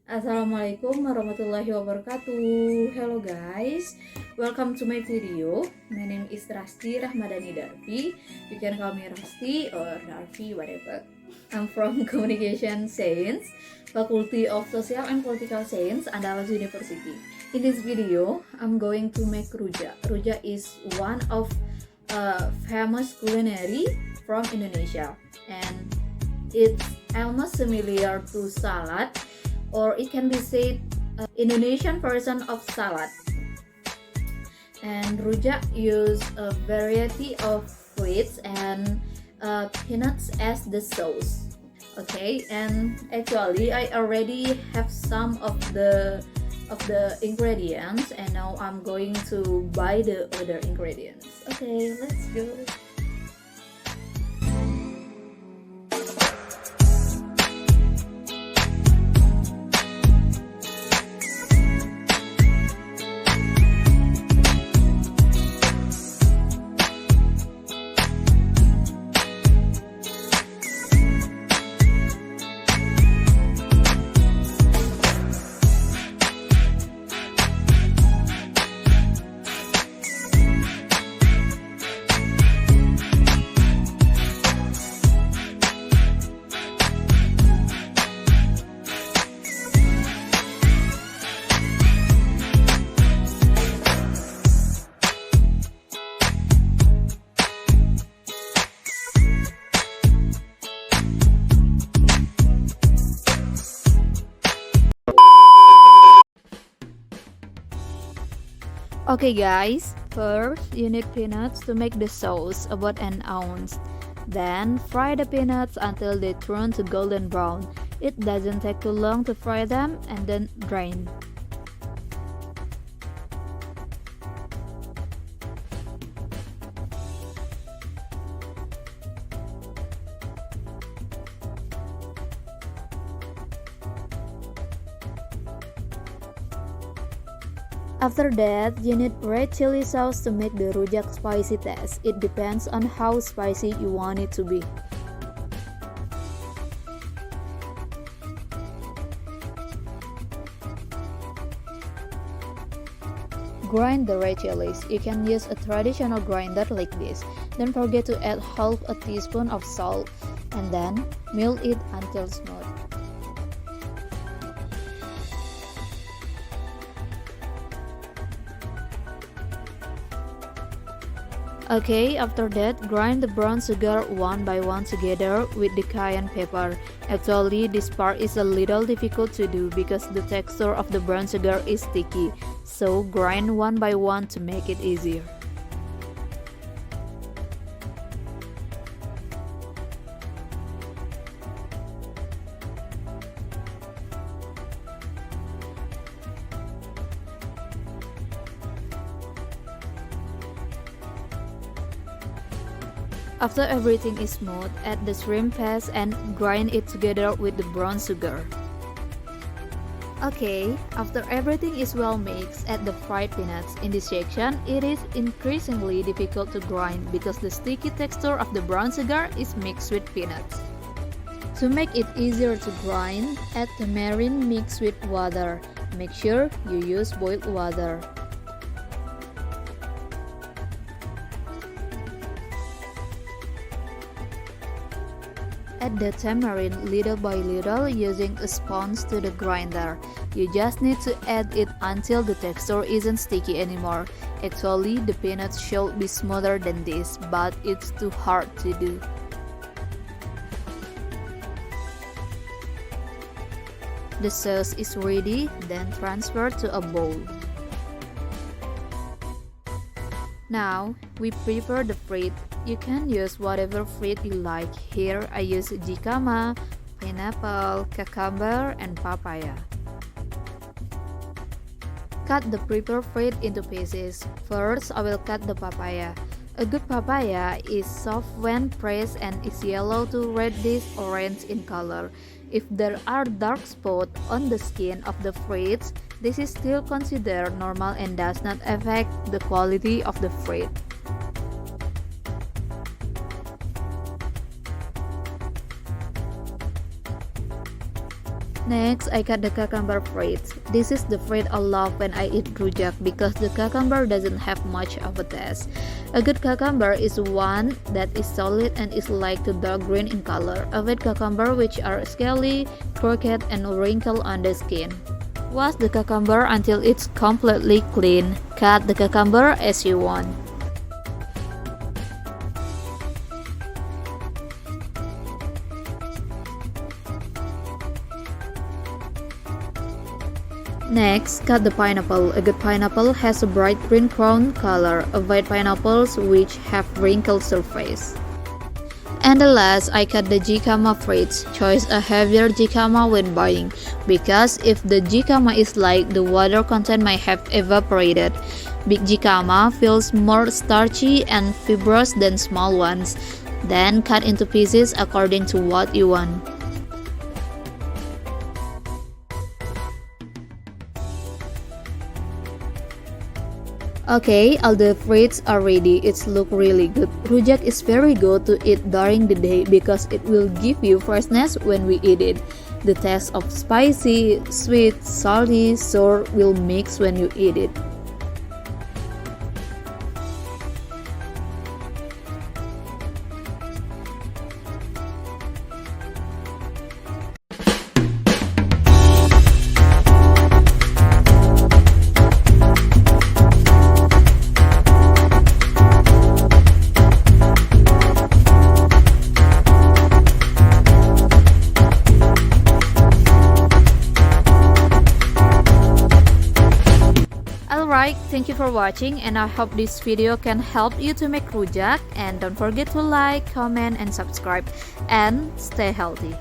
Assalamualaikum warahmatullahi wabarakatuh. Hello guys, welcome to my video. My name is Rasti Rahmadhani Darvi. You can call me Rasti or Darvi, whatever. I'm from Communication Science, Faculty of Social and Political Science, Andalas Unuversity. In this video, I'm going to make rujak. Rujak is one of famous culinary from Indonesia, and it's almost similar to salad, or it can be said Indonesian version of salad. And rujak use a variety of fruits and peanuts as the sauce. Okay, and actually I already have some of the ingredients, and now I'm going to buy the other ingredients. Okay, let's go. Okay guys, first you need peanuts to make the sauce, about an ounce. Then fry the peanuts until they turn to golden brown. It doesn't take too long to fry them, and then drain. After that, you need red chili sauce to make the rujak spicy taste. It depends on how spicy you want it to be. Grind the red chilies. You can use a traditional grinder like this. Don't forget to add half a teaspoon of salt, and then mill it until smooth. Okay, after that, grind the brown sugar one by one together with the cayenne pepper. Actually, this part is a little difficult to do because the texture of the brown sugar is sticky, so grind one by one to make it easier. After everything is smooth, add the shrimp paste and grind it together with the brown sugar. Okay, after everything is well mixed, add the fried peanuts. In this section, it is increasingly difficult to grind because the sticky texture of the brown sugar is mixed with peanuts. To make it easier to grind, add tamarind mixed with water. Make sure you use boiled water. Add the tamarind little by little using a sponge to the grinder. You just need to add it until the texture isn't sticky anymore. Actually, the peanuts should be smoother than this, but it's too hard to do. The sauce is ready, then transfer to a bowl. Now, we prepare the fruit. You can use whatever fruit you like. Here, I use jicama, pineapple, cucumber, and papaya. Cut the prepared fruit into pieces. First, I will cut the papaya. A good papaya is soft when pressed and is yellow to reddish orange in color. If there are dark spots on the skin of the fruits, this is still considered normal and does not affect the quality of the fruit. Next, I cut the cucumber frites. This is the fruit I love when I eat rujak because the cucumber doesn't have much of a taste. A good cucumber is one that is solid and is light to dark green in color. Avoid cucumber which are scaly, crooked, and wrinkled on the skin. Wash the cucumber until it's completely clean. Cut the cucumber as you want. Next, cut the pineapple. A good pineapple has a bright green crown color. Avoid pineapples which have wrinkled surface. And the last, I cut the jicama frites. Choose a heavier jicama when buying, because if the jicama is light, the water content might have evaporated. Big jicama feels more starchy and fibrous than small ones. Then cut into pieces according to what you want. Okay, all the fruits are ready. It's look really good. Rujak is very good to eat during the day because it will give you freshness when we eat it. The taste of spicy, sweet, salty, sour will mix when you eat it. Alright, thank you for watching and I hope this video can help you to make rujak, and don't forget to like, comment, and subscribe, and stay healthy.